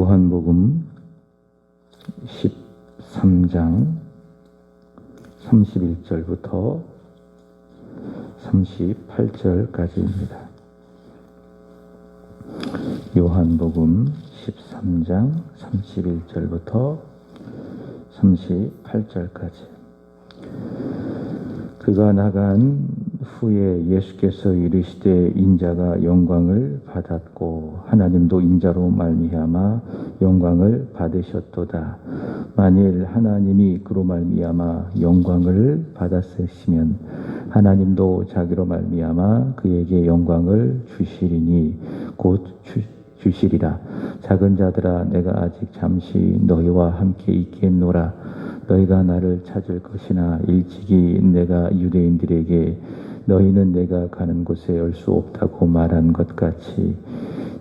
요한복음 13장 31절부터 38절까지입니다. 요한복음 13장 31절부터 38절까지. 그가 나간 후에 예수께서 이르시되 인자가 영광을 받았고 하나님도 인자로 말미암아 영광을 받으셨도다. 만일 하나님이 그로 말미암아 영광을 받았으시면 하나님도 자기로 말미암아 그에게 영광을 주시리니 곧 주시리라. 작은 자들아, 내가 아직 잠시 너희와 함께 있겠노라. 너희가 나를 찾을 것이나 일찍이 내가 유대인들에게 너희는 내가 가는 곳에 올 수 없다고 말한 것 같이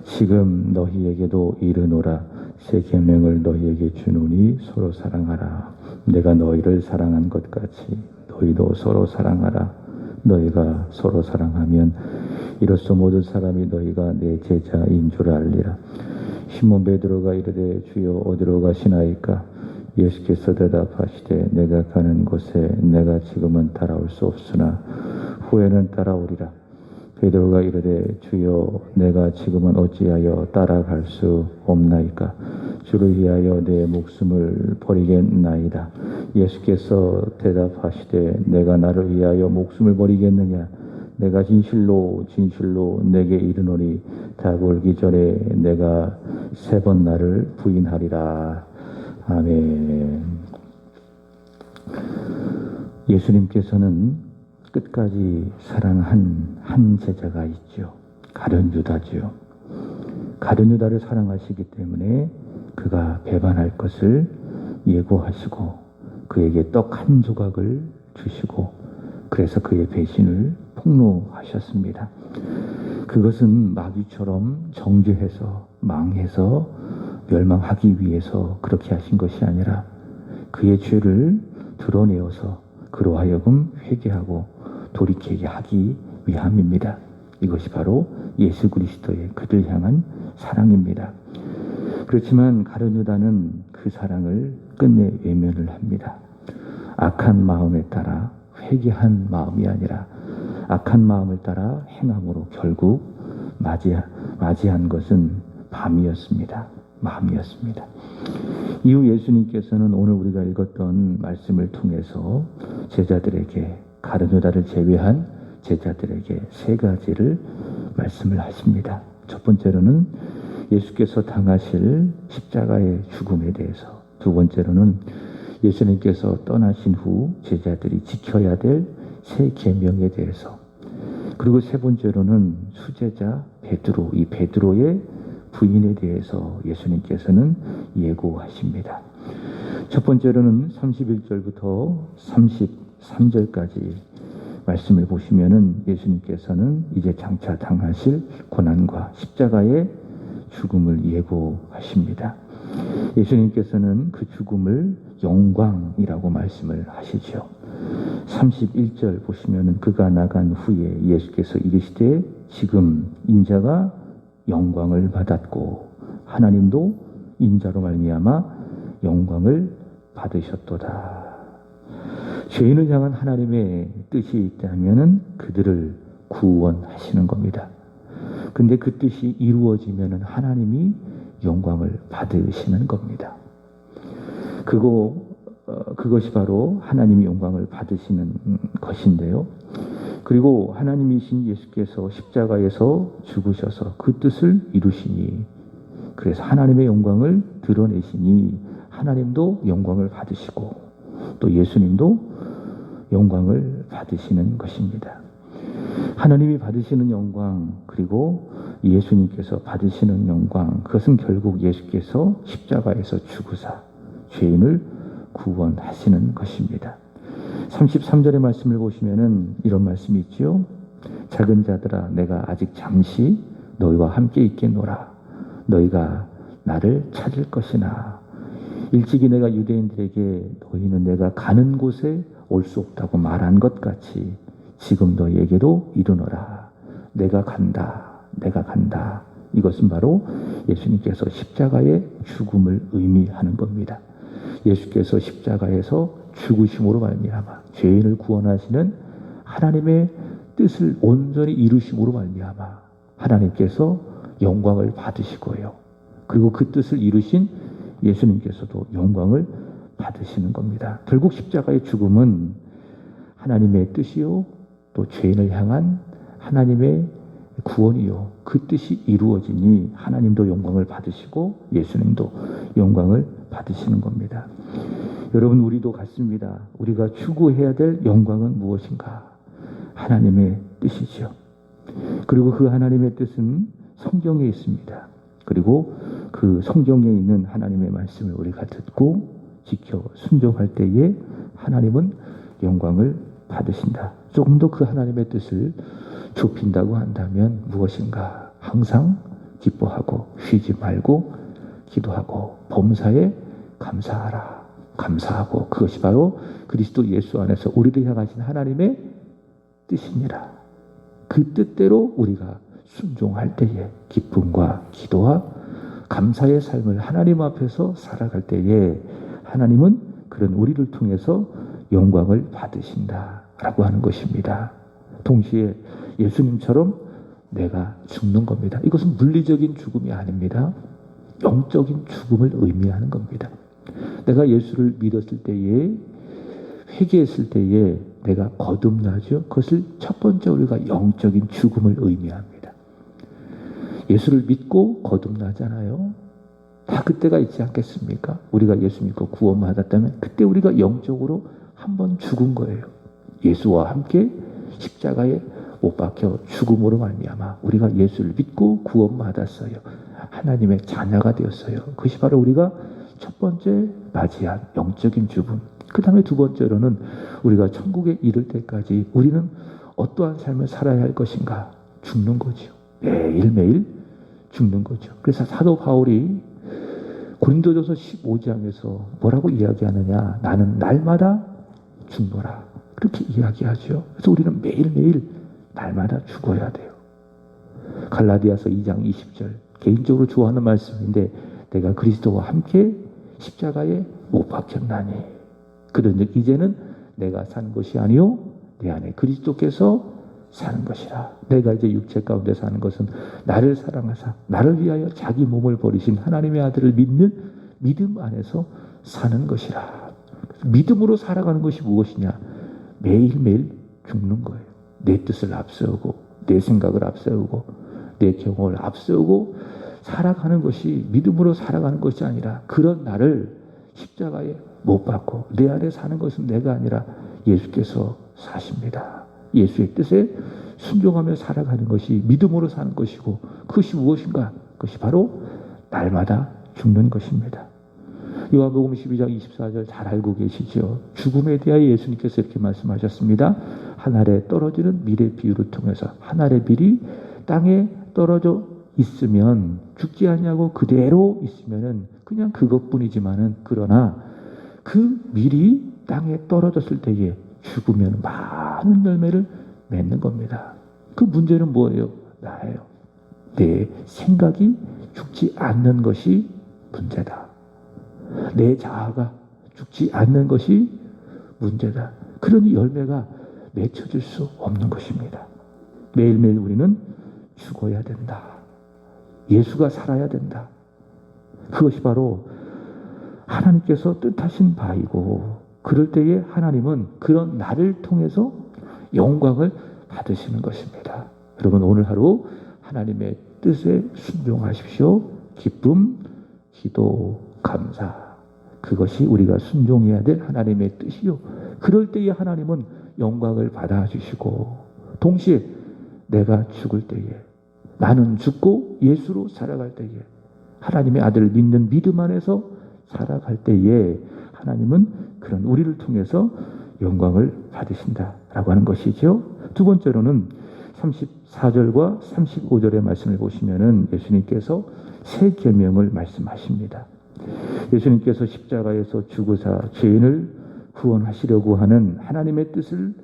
지금 너희에게도 이르노라. 새 계명을 너희에게 주노니 서로 사랑하라. 내가 너희를 사랑한 것 같이 너희도 서로 사랑하라. 너희가 서로 사랑하면 이로써 모든 사람이 너희가 내 제자인 줄 알리라. 시몬 베드로가 이르되 주여 어디로 가시나이까? 예수께서 대답하시되 내가 가는 곳에 내가 지금은 따라올 수 없으나 후에는 따라오리라. 베드로가 이르되 주여 내가 지금은 어찌하여 따라갈 수 없나이까? 주를 위하여 내 목숨을 버리겠나이다. 예수께서 대답하시되 내가 나를 위하여 목숨을 버리겠느냐? 내가 진실로 진실로 내게 이르노니 닭 울기 전에 내가 3번 나를 부인하리라. 아멘. 예수님께서는 끝까지 사랑한 한 제자가 있죠. 가룟 유다죠. 가룟 유다를 사랑하시기 때문에 그가 배반할 것을 예고하시고 그에게 떡 한 조각을 주시고 그래서 그의 배신을 폭로하셨습니다. 그것은 마귀처럼 정죄해서 망해서 멸망하기 위해서 그렇게 하신 것이 아니라 그의 죄를 드러내어서 그로 하여금 회개하고 돌이키게 하기 위함입니다. 이것이 바로 예수 그리스도의 그를 향한 사랑입니다. 그렇지만 가룟 유다는 그 사랑을 끝내 외면을 합니다. 악한 마음에 따라 회개한 마음이 아니라 악한 마음을 따라 행함으로 결국 맞이한 것은 마음이었습니다. 이후 예수님께서는 오늘 우리가 읽었던 말씀을 통해서 제자들에게 가룟 유다를 제외한 제자들에게 3가지를 말씀을 하십니다. 첫 번째로는 예수께서 당하실 십자가의 죽음에 대해서, 두 번째로는 예수님께서 떠나신 후 제자들이 지켜야 될 새 계명에 대해서, 그리고 세 번째로는 수제자 베드로, 이 베드로의 부인에 대해서 예수님께서는 예고하십니다. 첫 번째로는 31절부터 33절까지 말씀을 보시면은 예수님께서는 이제 장차 당하실 고난과 십자가의 죽음을 예고하십니다. 예수님께서는 그 죽음을 영광이라고 말씀을 하시죠. 31절 보시면은 그가 나간 후에 예수께서 이르시되 지금 인자가 영광을 받았고 하나님도 인자로 말미암아 영광을 받으셨도다. 죄인을 향한 하나님의 뜻이 있다면은 그들을 구원하시는 겁니다. 근데 그 뜻이 이루어지면은 하나님이 영광을 받으시는 겁니다. 그것이 바로 하나님이 영광을 받으시는 것인데요. 그리고 하나님이신 예수께서 십자가에서 죽으셔서 그 뜻을 이루시니, 그래서 하나님의 영광을 드러내시니 하나님도 영광을 받으시고 또 예수님도 영광을 받으시는 것입니다. 하나님이 받으시는 영광, 그리고 예수님께서 받으시는 영광, 그것은 결국 예수께서 십자가에서 죽으사 죄인을 구원하시는 것입니다. 33절의 말씀을 보시면은 이런 말씀이 있죠. 작은 자들아, 내가 아직 잠시 너희와 함께 있겠노라. 너희가 나를 찾을 것이나 일찍이 내가 유대인들에게 너희는 내가 가는 곳에 올 수 없다고 말한 것 같이 지금 너희에게도 이르노라. 내가 간다. 이것은 바로 예수님께서 십자가의 죽음을 의미하는 겁니다. 예수께서 십자가에서 죽으심으로 말미암아 죄인을 구원하시는 하나님의 뜻을 온전히 이루심으로 말미암아 하나님께서 영광을 받으시고요. 그리고 그 뜻을 이루신 예수님께서도 영광을 받으시는 겁니다. 결국 십자가의 죽음은 하나님의 뜻이요, 또 죄인을 향한 하나님의 구원이요, 그 뜻이 이루어지니 하나님도 영광을 받으시고 예수님도 영광을 받으시는 겁니다. 여러분, 우리도 같습니다. 우리가 추구해야 될 영광은 무엇인가? 하나님의 뜻이죠. 그리고 그 하나님의 뜻은 성경에 있습니다. 그리고 그 성경에 있는 하나님의 말씀을 우리가 듣고 지켜 순종할 때에 하나님은 영광을 받으신다. 조금 더 그 하나님의 뜻을 좁힌다고 한다면 무엇인가? 항상 기뻐하고 쉬지 말고 기도하고 범사에 감사하라. 감사하고 그것이 바로 그리스도 예수 안에서 우리를 향하신 하나님의 뜻이니라. 그 뜻대로 우리가 순종할 때에 기쁨과 기도와 감사의 삶을 하나님 앞에서 살아갈 때에 하나님은 그런 우리를 통해서 영광을 받으신다라고 하는 것입니다. 동시에 예수님처럼 내가 죽는 겁니다. 이것은 물리적인 죽음이 아닙니다. 영적인 죽음을 의미하는 겁니다. 내가 예수를 믿었을 때에, 회개했을 때에 내가 거듭나죠. 그것을 첫 번째 우리가 영적인 죽음을 의미합니다. 예수를 믿고 거듭나잖아요. 다 그때가 있지 않겠습니까? 우리가 예수 믿고 구원받았다면 그때 우리가 영적으로 한번 죽은 거예요. 예수와 함께 십자가에 못 박혀 죽음으로 말미암아 우리가 예수를 믿고 구원받았어요. 하나님의 자녀가 되었어요. 그것이 바로 우리가 첫 번째 맞이한 영적인 죽음. 그 다음에 두 번째로는 우리가 천국에 이를 때까지 우리는 어떠한 삶을 살아야 할 것인가? 죽는 거죠. 매일매일 죽는 거죠. 그래서 사도 바울이 고린도전서 15장에서 뭐라고 이야기하느냐? 나는 날마다 죽노라. 그렇게 이야기하죠. 그래서 우리는 매일매일 날마다 죽어야 돼요. 갈라디아서 2장 20절 개인적으로 좋아하는 말씀인데 내가 그리스도와 함께 십자가에 못 박혔나니 그런즉 이제는 내가 사는 것이 아니요 내 안에 그리스도께서 사는 것이라. 내가 이제 육체 가운데 사는 것은 나를 사랑하사 나를 위하여 자기 몸을 버리신 하나님의 아들을 믿는 믿음 안에서 사는 것이라. 믿음으로 살아가는 것이 무엇이냐? 매일매일 죽는 거예요. 내 뜻을 앞세우고 내 생각을 앞세우고 내 경험을 앞세우고 살아가는 것이 믿음으로 살아가는 것이 아니라 그런 나를 십자가에 못 박고 내 안에 사는 것은 내가 아니라 예수께서 사십니다. 예수의 뜻에 순종하며 살아가는 것이 믿음으로 사는 것이고 그것이 무엇인가? 그것이 바로 날마다 죽는 것입니다. 요한복음 12장 24절 잘 알고 계시죠? 죽음에 대하여 예수님께서 이렇게 말씀하셨습니다. 하늘에 떨어지는 밀의 비유를 통해서 하늘의 밀이 땅에 떨어져 있으면 죽지 않냐고 그대로 있으면은 그냥 그것뿐이지만은 그러나 그 밀이 땅에 떨어졌을 때에 죽으면 많은 열매를 맺는 겁니다. 그 문제는 뭐예요? 나예요. 내 생각이 죽지 않는 것이 문제다. 내 자아가 죽지 않는 것이 문제다. 그러니 열매가 맺혀질 수 없는 것입니다. 매일매일 우리는 죽어야 된다. 예수가 살아야 된다. 그것이 바로 하나님께서 뜻하신 바이고 그럴 때에 하나님은 그런 나를 통해서 영광을 받으시는 것입니다. 여러분 오늘 하루 하나님의 뜻에 순종하십시오. 기쁨, 기도, 감사. 그것이 우리가 순종해야 될 하나님의 뜻이요. 그럴 때에 하나님은 영광을 받아주시고 동시에 내가 죽을 때에 나는 죽고 예수로 살아갈 때에 하나님의 아들을 믿는 믿음 안에서 살아갈 때에 하나님은 그런 우리를 통해서 영광을 받으신다라고 하는 것이죠. 두 번째로는 34절과 35절의 말씀을 보시면은 예수님께서 새 계명을 말씀하십니다. 예수님께서 십자가에서 죽으사 죄인을 구원하시려고 하는 하나님의 뜻을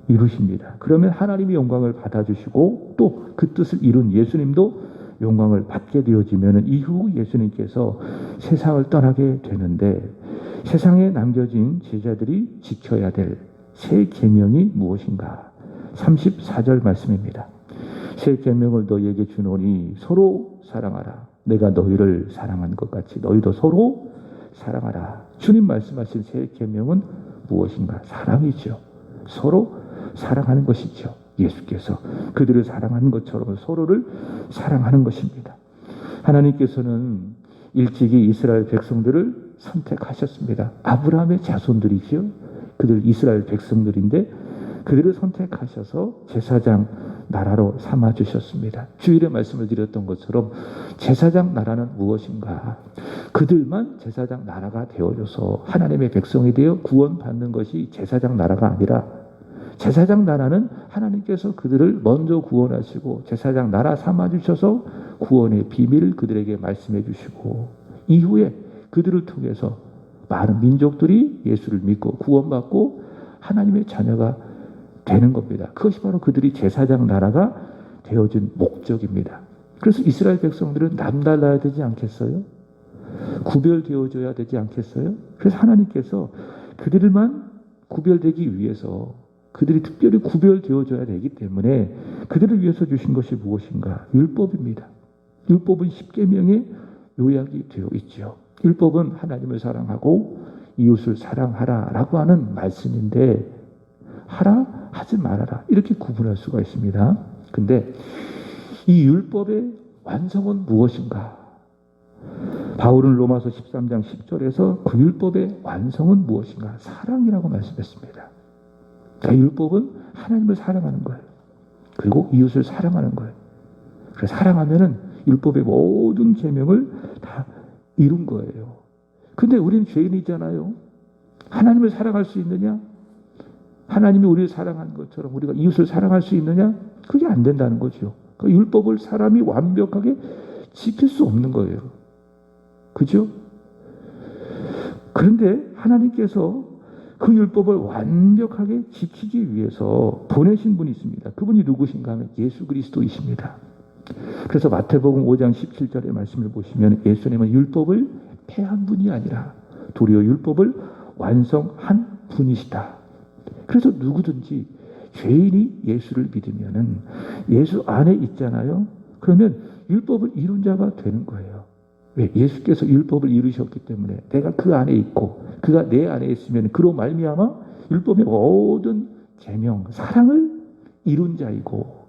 이루십니다. 그러면 하나님이 영광을 받아주시고 또 그 뜻을 이룬 예수님도 영광을 받게 되어지면 이후 예수님께서 세상을 떠나게 되는데 세상에 남겨진 제자들이 지켜야 될 새 계명이 무엇인가? 34절 말씀입니다. 새 계명을 너희에게 주노니 서로 사랑하라. 내가 너희를 사랑한 것 같이 너희도 서로 사랑하라. 주님 말씀하신 새 계명은 무엇인가? 사랑이죠. 서로 사랑하는 것이죠. 예수께서 그들을 사랑하는 것처럼 서로를 사랑하는 것입니다. 하나님께서는 일찍이 이스라엘 백성들을 선택하셨습니다. 아브라함의 자손들이죠. 그들 이스라엘 백성들인데 그들을 선택하셔서 제사장 나라로 삼아주셨습니다. 주일에 말씀을 드렸던 것처럼 제사장 나라는 무엇인가? 그들만 제사장 나라가 되어줘서 하나님의 백성이 되어 구원받는 것이 제사장 나라가 아니라 제사장 나라는 하나님께서 그들을 먼저 구원하시고 제사장 나라 삼아주셔서 구원의 비밀을 그들에게 말씀해 주시고 이후에 그들을 통해서 많은 민족들이 예수를 믿고 구원받고 하나님의 자녀가 되는 겁니다. 그것이 바로 그들이 제사장 나라가 되어진 목적입니다. 그래서 이스라엘 백성들은 남달라야 되지 않겠어요? 구별되어져야 되지 않겠어요? 그래서 하나님께서 그들만 구별되기 위해서 그들이 특별히 구별되어져야 되기 때문에 그들을 위해서 주신 것이 무엇인가? 율법입니다. 율법은 10계명에 요약이 되어 있죠. 율법은 하나님을 사랑하고 이웃을 사랑하라라고 하는 말씀인데 하라, 하지 말아라 이렇게 구분할 수가 있습니다. 근데 이 율법의 완성은 무엇인가? 바울은 로마서 13장 10절에서 그 율법의 완성은 무엇인가? 사랑이라고 말씀했습니다. 그러니까 율법은 하나님을 사랑하는 거예요. 그리고 이웃을 사랑하는 거예요. 그래서 사랑하면은 율법의 모든 계명을 다 이룬 거예요. 근데 우리는 죄인이잖아요. 하나님을 사랑할 수 있느냐? 하나님이 우리를 사랑하는 것처럼 우리가 이웃을 사랑할 수 있느냐? 그게 안 된다는 거죠. 그 율법을 사람이 완벽하게 지킬 수 없는 거예요. 그죠? 그런데 하나님께서 그 율법을 완벽하게 지키기 위해서 보내신 분이 있습니다. 그분이 누구신가 하면 예수 그리스도이십니다. 그래서 마태복음 5장 17절의 말씀을 보시면 예수님은 율법을 폐한 분이 아니라 도리어 율법을 완성한 분이시다. 그래서 누구든지 죄인이 예수를 믿으면은 예수 안에 있잖아요. 그러면 율법을 이룬 자가 되는 거예요. 왜? 예수께서 율법을 이루셨기 때문에 내가 그 안에 있고 그가 내 안에 있으면 그로 말미암아 율법의 모든 계명, 사랑을 이룬 자이고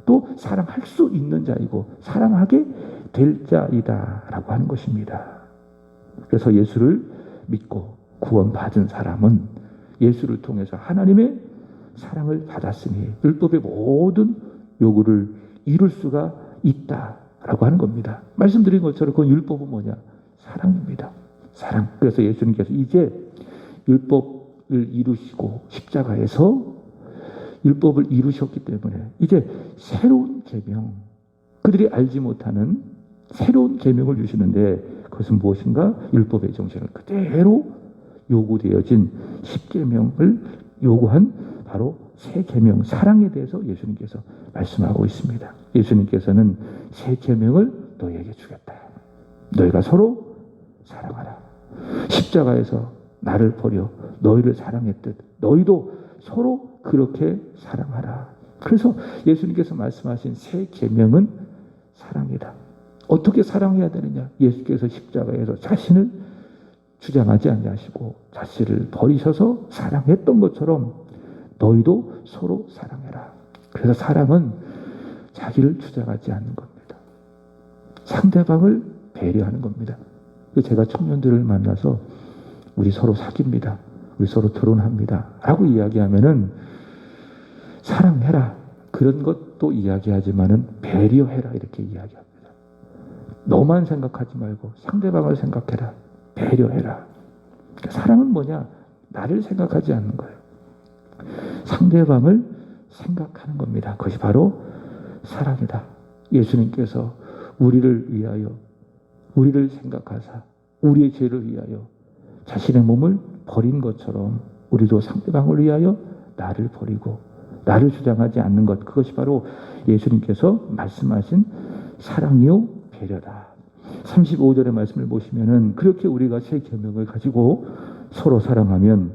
또 사랑할 수 있는 자이고 사랑하게 될 자이다라고 하는 것입니다. 그래서 예수를 믿고 구원받은 사람은 예수를 통해서 하나님의 사랑을 받았으니 율법의 모든 요구를 이룰 수가 있다라고 하는 겁니다. 말씀드린 것처럼 그 율법은 뭐냐? 사랑입니다. 사랑. 그래서 예수님께서 이제 율법을 이루시고 십자가에서 율법을 이루셨기 때문에 이제 새로운 계명, 그들이 알지 못하는 새로운 계명을 주시는데 그것은 무엇인가? 율법의 정신을 그대로 요구되어진 10계명을 요구한 바로 새 계명, 사랑에 대해서 예수님께서 말씀하고 있습니다. 예수님께서는 새 계명을 너희에게 주겠다. 너희가 서로 사랑하라. 십자가에서 나를 버려 너희를 사랑했듯 너희도 서로 그렇게 사랑하라. 그래서 예수님께서 말씀하신 새 계명은 사랑이다. 어떻게 사랑해야 되느냐? 예수께서 십자가에서 자신을 주장하지 아니하시고 자신을 버리셔서 사랑했던 것처럼 너희도 서로 사랑해라. 그래서 사랑은 자기를 주장하지 않는 겁니다. 상대방을 배려하는 겁니다. 제가 청년들을 만나서 우리 서로 사귑니다. 우리 서로 결혼합니다. 라고 이야기하면은 사랑해라. 그런 것도 이야기하지만은 배려해라. 이렇게 이야기합니다. 너만 생각하지 말고 상대방을 생각해라. 배려해라. 사랑은 뭐냐? 나를 생각하지 않는 거예요. 상대방을 생각하는 겁니다. 그것이 바로 사랑이다. 예수님께서 우리를 위하여, 우리를 생각하사 우리의 죄를 위하여 자신의 몸을 버린 것처럼 우리도 상대방을 위하여 나를 버리고 나를 주장하지 않는 것, 그것이 바로 예수님께서 말씀하신 사랑이요 배려다. 35절의 말씀을 보시면은 그렇게 우리가 새 계명을 가지고 서로 사랑하면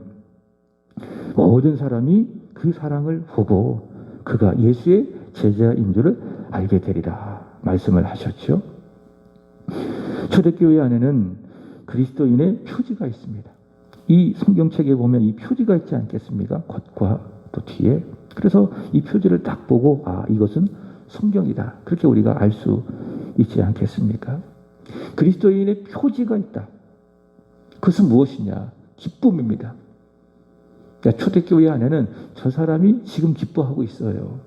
모든 사람이 그 사랑을 보고 그가 예수의 제자인 줄을 알게 되리라 말씀을 하셨죠. 초대교회 안에는 그리스도인의 표지가 있습니다. 이 성경책에 보면 이 표지가 있지 않겠습니까? 겉과 또 뒤에. 그래서 이 표지를 딱 보고 이것은 성경이다. 그렇게 우리가 알 수 있지 않겠습니까? 그리스도인의 표지가 있다. 그것은 무엇이냐? 기쁨입니다. 초대교회 안에는 저 사람이 지금 기뻐하고 있어요.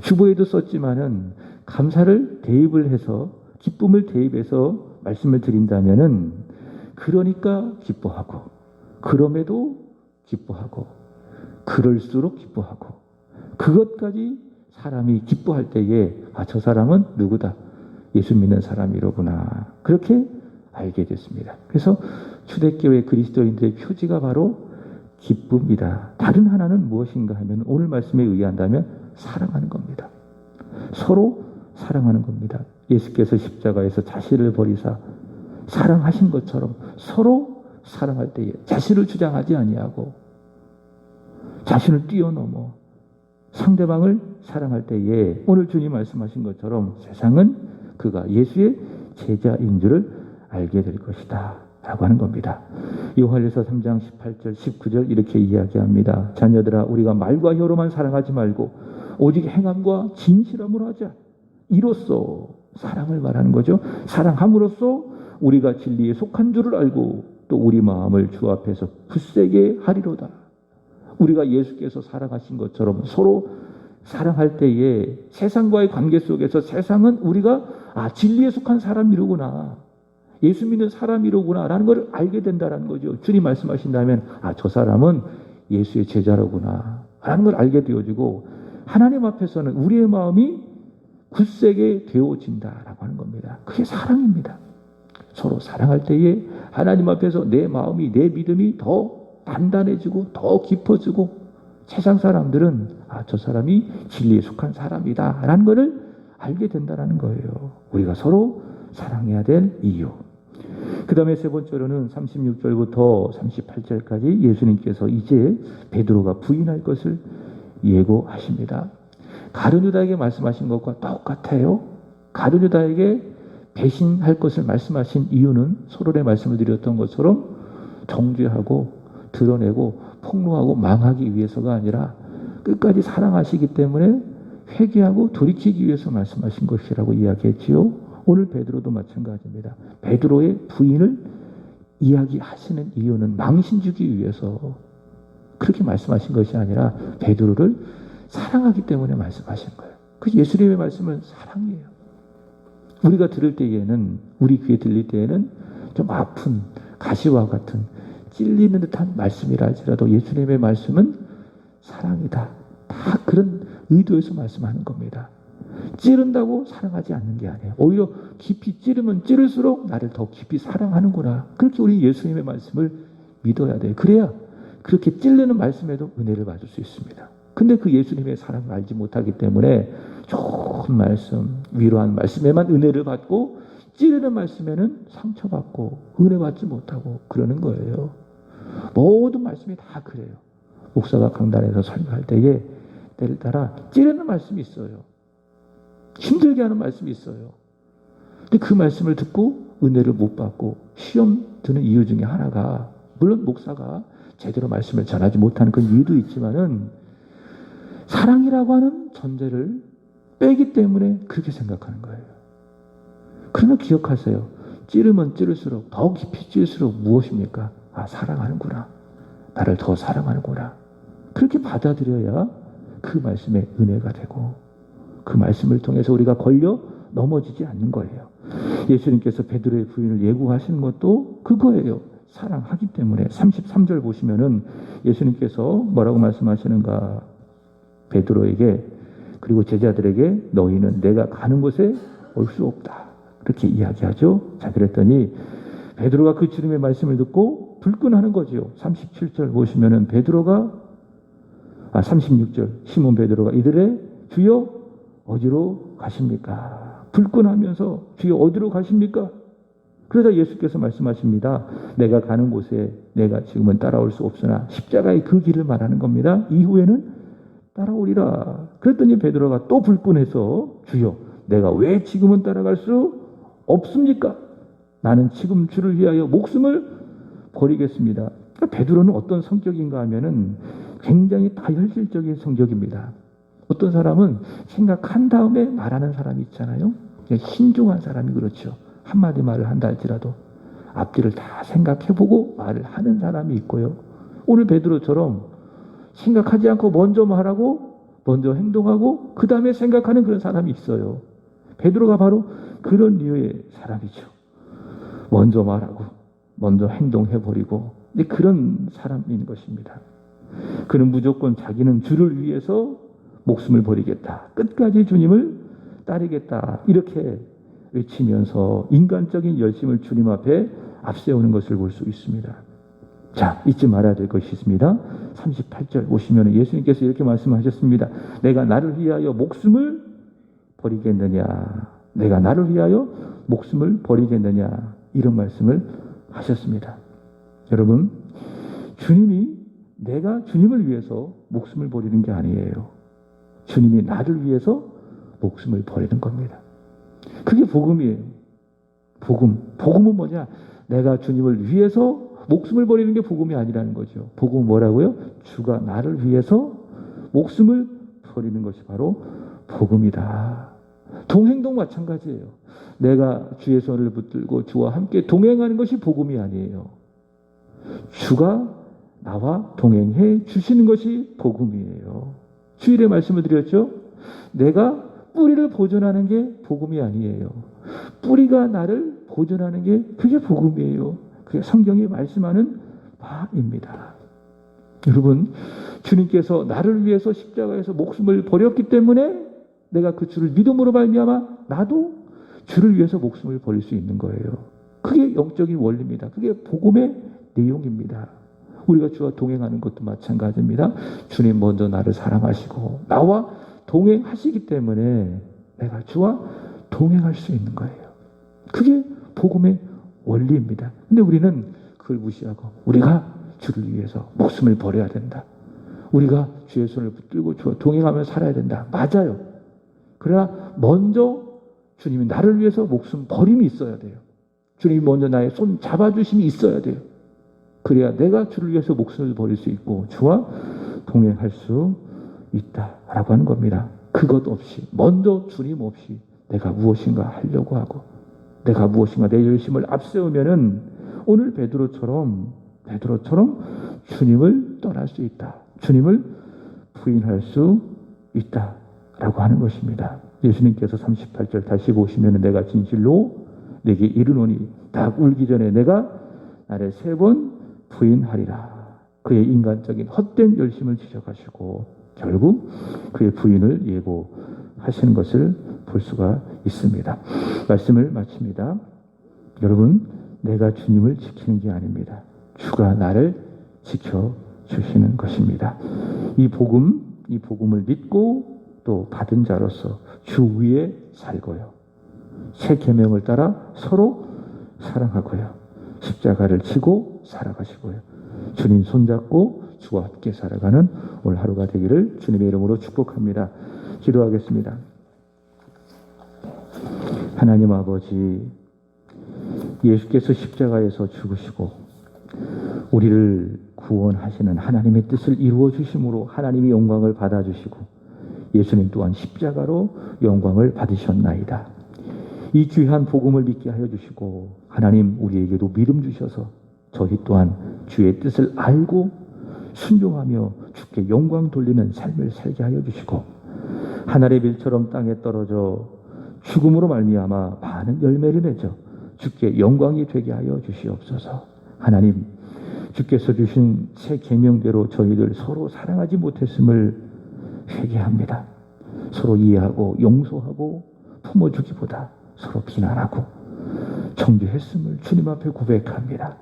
주보에도 썼지만은 감사를 대입을 해서 기쁨을 대입해서 말씀을 드린다면은 그러니까 기뻐하고 그럼에도 기뻐하고 그럴수록 기뻐하고 그것까지 사람이 기뻐할 때에 저 사람은 누구다? 예수 믿는 사람이로구나. 그렇게 알게 됐습니다. 그래서 초대교회 그리스도인들의 표지가 바로 기쁨이다. 다른 하나는 무엇인가 하면 오늘 말씀에 의한다면 사랑하는 겁니다. 서로 사랑하는 겁니다. 예수께서 십자가에서 자신을 버리사 사랑하신 것처럼 서로 사랑할 때에 자신을 주장하지 아니하고 자신을 뛰어넘어 상대방을 사랑할 때에 오늘 주님 말씀하신 것처럼 세상은 그가 예수의 제자인 줄을 알게 될 것이다 라고 하는 겁니다. 요한일서 3장 18절 19절 이렇게 이야기합니다. 자녀들아 우리가 말과 혀로만 사랑하지 말고 오직 행함과 진실함으로 하자. 이로써 사랑을 말하는 거죠. 사랑함으로써 우리가 진리에 속한 줄을 알고 또 우리 마음을 주 앞에서 굳세게 하리로다. 우리가 예수께서 사랑하신 것처럼 서로 사랑할 때에 세상과의 관계 속에서 세상은 우리가 진리에 속한 사람이로구나. 예수 믿는 사람이로구나 라는 걸 알게 된다는 거죠. 주님 말씀하신다면 저 사람은 예수의 제자로구나 라는 걸 알게 되어지고 하나님 앞에서는 우리의 마음이 굳세게 되어진다라고 하는 겁니다. 그게 사랑입니다. 서로 사랑할 때에 하나님 앞에서 내 마음이 내 믿음이 더 단단해지고 더 깊어지고 세상 사람들은 저 사람이 진리에 속한 사람이다 라는 것을 알게 된다는 거예요. 우리가 서로 사랑해야 될 이유. 그 다음에 세 번째로는 36절부터 38절까지 예수님께서 이제 베드로가 부인할 것을 예고하십니다. 가룟 유다에게 말씀하신 것과 똑같아요. 가룟 유다에게 배신할 것을 말씀하신 이유는 서론에 말씀을 드렸던 것처럼 정죄하고 드러내고 폭로하고 망하기 위해서가 아니라 끝까지 사랑하시기 때문에 회개하고 돌이키기 위해서 말씀하신 것이라고 이야기했지요. 오늘 베드로도 마찬가지입니다. 베드로의 부인을 이야기하시는 이유는 망신 주기 위해서 그렇게 말씀하신 것이 아니라 베드로를 사랑하기 때문에 말씀하신 거예요. 그 예수님의 말씀은 사랑이에요. 우리가 들을 때에는 우리 귀에 들릴 때에는 좀 아픈 가시와 같은 찔리는 듯한 말씀이라 할지라도 예수님의 말씀은 사랑이다. 다 그런 의도에서 말씀하는 겁니다. 찌른다고 사랑하지 않는 게 아니에요. 오히려 깊이 찌르면 찌를수록 나를 더 깊이 사랑하는구나. 그렇게 우리 예수님의 말씀을 믿어야 돼요. 그래야 그렇게 찔르는 말씀에도 은혜를 받을 수 있습니다. 근데 그 예수님의 사랑을 알지 못하기 때문에 좋은 말씀, 위로한 말씀에만 은혜를 받고 찌르는 말씀에는 상처받고 은혜 받지 못하고 그러는 거예요. 모든 말씀이 다 그래요. 목사가 강단에서 설교할 때에 때를 따라 찌르는 말씀이 있어요. 힘들게 하는 말씀이 있어요. 근데 그 말씀을 듣고 은혜를 못 받고 시험 드는 이유 중에 하나가 물론 목사가 제대로 말씀을 전하지 못하는 그런 이유도 있지만은 사랑이라고 하는 전제를 빼기 때문에 그렇게 생각하는 거예요. 그러나 기억하세요. 찌르면 찌를수록 더 깊이 찌를수록 무엇입니까? 사랑하는구나. 나를 더 사랑하는구나. 그렇게 받아들여야 그 말씀에 은혜가 되고 그 말씀을 통해서 우리가 걸려 넘어지지 않는 거예요. 예수님께서 베드로의 부인을 예고하시는 것도 그거예요. 사랑하기 때문에. 33절 보시면은 예수님께서 뭐라고 말씀하시는가? 베드로에게 그리고 제자들에게 너희는 내가 가는 곳에 올 수 없다. 그렇게 이야기하죠. 자, 그랬더니 베드로가 그 주님의 말씀을 듣고 불끈하는 거죠. 37절 보시면은 베드로가 36절 시몬 베드로가 이들의 주여 어디로 가십니까? 불끈하면서 주여 어디로 가십니까? 그러자 예수께서 말씀하십니다. 내가 가는 곳에 내가 지금은 따라올 수 없으나 십자가의 그 길을 말하는 겁니다. 이후에는 따라오리라. 그랬더니 베드로가 또 불끈해서 주여 내가 왜 지금은 따라갈 수 없습니까? 나는 지금 주를 위하여 목숨을 버리겠습니다. 그러니까 베드로는 어떤 성격인가 하면은 굉장히 다혈질적인 성격입니다. 어떤 사람은 생각한 다음에 말하는 사람이 있잖아요. 신중한 사람이 그렇죠. 한마디 말을 한다 할지라도 앞뒤를 다 생각해보고 말을 하는 사람이 있고요. 오늘 베드로처럼 생각하지 않고 먼저 말하고 먼저 행동하고 그 다음에 생각하는 그런 사람이 있어요. 베드로가 바로 그런 류의 사람이죠. 먼저 말하고 먼저 행동해버리고 그런 사람인 것입니다. 그는 무조건 자기는 주를 위해서 목숨을 버리겠다. 끝까지 주님을 따르겠다. 이렇게 외치면서 인간적인 열심을 주님 앞에 앞세우는 것을 볼 수 있습니다. 자, 잊지 말아야 될 것이 있습니다. 38절 보시면 예수님께서 이렇게 말씀하셨습니다. 내가 나를 위하여 목숨을 버리겠느냐. 내가 나를 위하여 목숨을 버리겠느냐. 이런 말씀을 하셨습니다. 여러분, 주님이 내가 주님을 위해서 목숨을 버리는 게 아니에요. 주님이 나를 위해서 목숨을 버리는 겁니다. 그게 복음이에요. 복음은 뭐냐? 내가 주님을 위해서 목숨을 버리는 게 복음이 아니라는 거죠. 복음은 뭐라고요? 주가 나를 위해서 목숨을 버리는 것이 바로 복음이다. 동행도 마찬가지예요. 내가 주의 손을 붙들고 주와 함께 동행하는 것이 복음이 아니에요. 주가 나와 동행해 주시는 것이 복음이에요. 주일에 말씀을 드렸죠. 내가 뿌리를 보존하는 게 복음이 아니에요. 뿌리가 나를 보존하는 게 그게 복음이에요. 그게 성경이 말씀하는 바입니다. 여러분, 주님께서 나를 위해서 십자가에서 목숨을 버렸기 때문에 내가 그 주를 믿음으로 말미암아 나도 주를 위해서 목숨을 버릴 수 있는 거예요. 그게 영적인 원리입니다. 그게 복음의 내용입니다. 우리가 주와 동행하는 것도 마찬가지입니다. 주님 먼저 나를 사랑하시고 나와 동행하시기 때문에 내가 주와 동행할 수 있는 거예요. 그게 복음의 원리입니다. 근데 우리는 그걸 무시하고 우리가 주를 위해서 목숨을 버려야 된다. 우리가 주의 손을 붙들고 주와 동행하며 살아야 된다. 맞아요. 그러나 먼저 주님이 나를 위해서 목숨 버림이 있어야 돼요. 주님이 먼저 나의 손 잡아주심이 있어야 돼요. 그래야 내가 주를 위해서 목숨을 버릴 수 있고 주와 동행할 수 있다라고 하는 겁니다. 그것 없이 먼저 주님 없이 내가 무엇인가 하려고 하고 내가 무엇인가 내 열심을 앞세우면은 오늘 베드로처럼 주님을 떠날 수 있다. 주님을 부인할 수 있다라고 하는 것입니다. 예수님께서 38절 다시 보시면 내가 진실로 내게 이르노니 닭 울기 전에 내가 나를 3번 부인하리라. 그의 인간적인 헛된 열심을 지적하시고 결국 그의 부인을 예고하시는 것을 볼 수가 있습니다. 말씀을 마칩니다. 여러분, 내가 주님을 지키는 게 아닙니다. 주가 나를 지켜주시는 것입니다. 이 복음을 믿고 또 받은 자로서 주 위에 살고요. 새 계명을 따라 서로 사랑하고요. 십자가를 지고 살아가시고요. 주님 손잡고 주와 함께 살아가는 오늘 하루가 되기를 주님의 이름으로 축복합니다. 기도하겠습니다. 하나님 아버지, 예수께서 십자가에서 죽으시고 우리를 구원하시는 하나님의 뜻을 이루어 주심으로 하나님이 영광을 받아주시고 예수님 또한 십자가로 영광을 받으셨나이다. 이 귀한 복음을 믿게 하여 주시고 하나님 우리에게도 믿음 주셔서 저희 또한 주의 뜻을 알고 순종하며 주께 영광 돌리는 삶을 살게 하여 주시고 하늘의 빌처럼 땅에 떨어져 죽음으로 말미암아 많은 열매를 맺어 주께 영광이 되게 하여 주시옵소서. 하나님, 주께서 주신 새 계명대로 저희들 서로 사랑하지 못했음을 회개합니다. 서로 이해하고 용서하고 품어주기보다 서로 비난하고 정죄했음을 주님 앞에 고백합니다.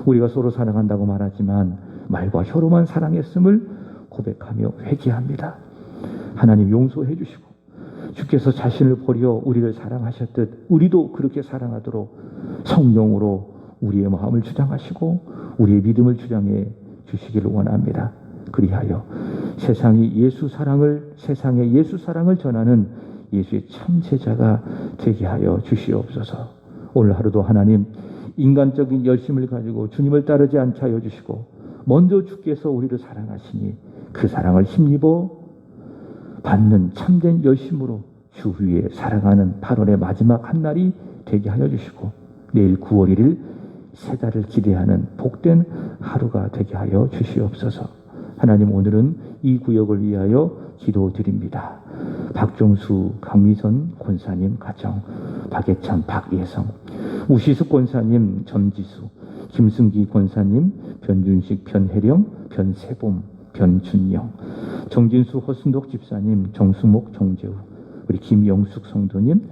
우리가 서로 사랑한다고 말하지만 말과 혀로만 사랑했음을 고백하며 회개합니다. 하나님 용서해 주시고 주께서 자신을 버려 우리를 사랑하셨듯 우리도 그렇게 사랑하도록 성령으로 우리의 마음을 주장하시고 우리의 믿음을 주장해 주시기를 원합니다. 그리하여 세상에 예수 사랑을 전하는 예수의 참 제자가 되게 하여 주시옵소서. 오늘 하루도 하나님 인간적인 열심을 가지고 주님을 따르지 않게 하여 주시고 먼저 주께서 우리를 사랑하시니 그 사랑을 힘입어 받는 참된 열심으로 주 위에 살아가는 8월의 마지막 한 날이 되게 하여 주시고 내일 9월 1일 새 달을 기대하는 복된 하루가 되게 하여 주시옵소서. 하나님, 오늘은 이 구역을 위하여 기도드립니다. 박종수, 강미선 권사님 가정, 박예찬, 박예성, 우시숙 권사님, 전지수, 김승기 권사님, 변준식, 변혜령, 변세봄, 변준영, 정진수, 허순덕 집사님, 정수목, 정재우, 우리 김영숙 성도님,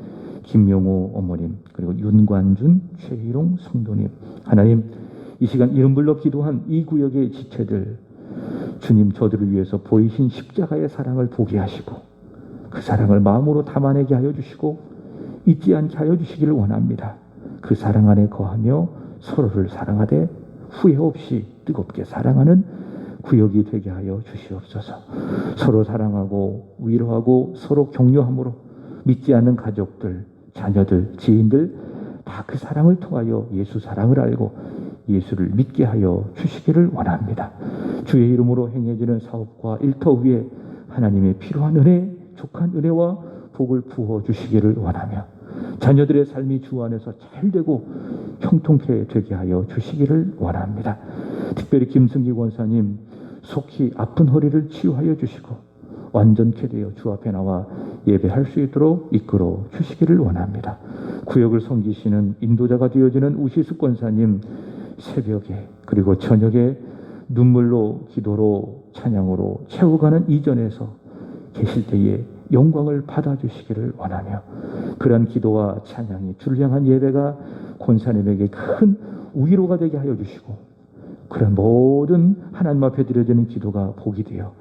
김용호 어머님, 그리고 윤관준, 최희롱 성도님, 하나님, 이 시간 이름 불러 기도한 이 구역의 지체들, 주님 저들을 위해서 보이신 십자가의 사랑을 보게 하시고 그 사랑을 마음으로 담아내게 하여 주시고 잊지 않게 하여 주시기를 원합니다. 그 사랑 안에 거하며 서로를 사랑하되 후회 없이 뜨겁게 사랑하는 구역이 되게 하여 주시옵소서. 서로 사랑하고 위로하고 서로 격려함으로 믿지 않는 가족들, 자녀들, 지인들 다 그 사랑을 통하여 예수 사랑을 알고 예수를 믿게 하여 주시기를 원합니다. 주의 이름으로 행해지는 사업과 일터 위에 하나님의 필요한 은혜, 족한 은혜와 복을 부어 주시기를 원하며 자녀들의 삶이 주 안에서 잘되고 형통케 되게 하여 주시기를 원합니다. 특별히 김승기 권사님 속히 아픈 허리를 치유하여 주시고 완전케 되어 주 앞에 나와 예배할 수 있도록 이끌어 주시기를 원합니다. 구역을 섬기시는 인도자가 되어지는 우시숙 권사님 새벽에 그리고 저녁에 눈물로 기도로 찬양으로 채워가는 이전에서 계실 때에 영광을 받아주시기를 원하며 그러한 기도와 찬양이 주를 향한 예배가 권사님에게 큰 위로가 되게 하여 주시고 그런 모든 하나님 앞에 드려지는 기도가 복이 되어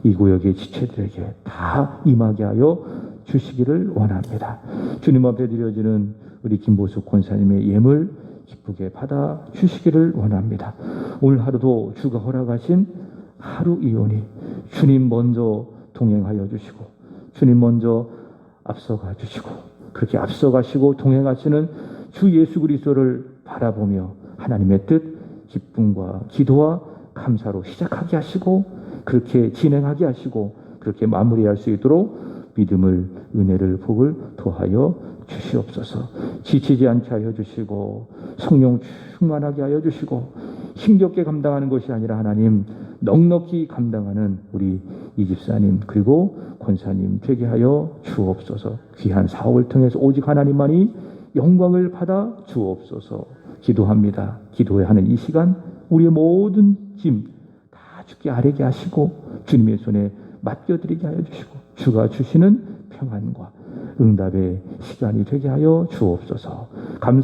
이 구역의 지체들에게 다 임하게 하여 주시기를 원합니다. 주님 앞에 드려지는 우리 김보숙 권사님의 예물 기쁘게 받아 주시기를 원합니다. 오늘 하루도 주가 허락하신 하루 이온이 주님 먼저 동행하여 주시고 주님 먼저 앞서가 주시고 그렇게 앞서가시고 동행하시는 주 예수 그리스도를 바라보며 하나님의 뜻 기쁨과 기도와 감사로 시작하게 하시고 그렇게 진행하게 하시고 그렇게 마무리할 수 있도록 믿음을 은혜를 복을 더하여 주시옵소서. 지치지 않게 하여 주시고 성령 충만하게 하여 주시고 힘겹게 감당하는 것이 아니라 하나님 넉넉히 감당하는 우리 이 집사님 그리고 권사님 되게 하여 주옵소서. 귀한 사업을 통해서 오직 하나님만이 영광을 받아 주옵소서. 기도합니다. 기도하는 이 시간 우리의 모든 짐 다 주께 아뢰게 하시고 주님의 손에 맡겨드리게 하여 주시고 주가 주시는 평안과 응답의 시간이 되게 하여 주옵소서. 감사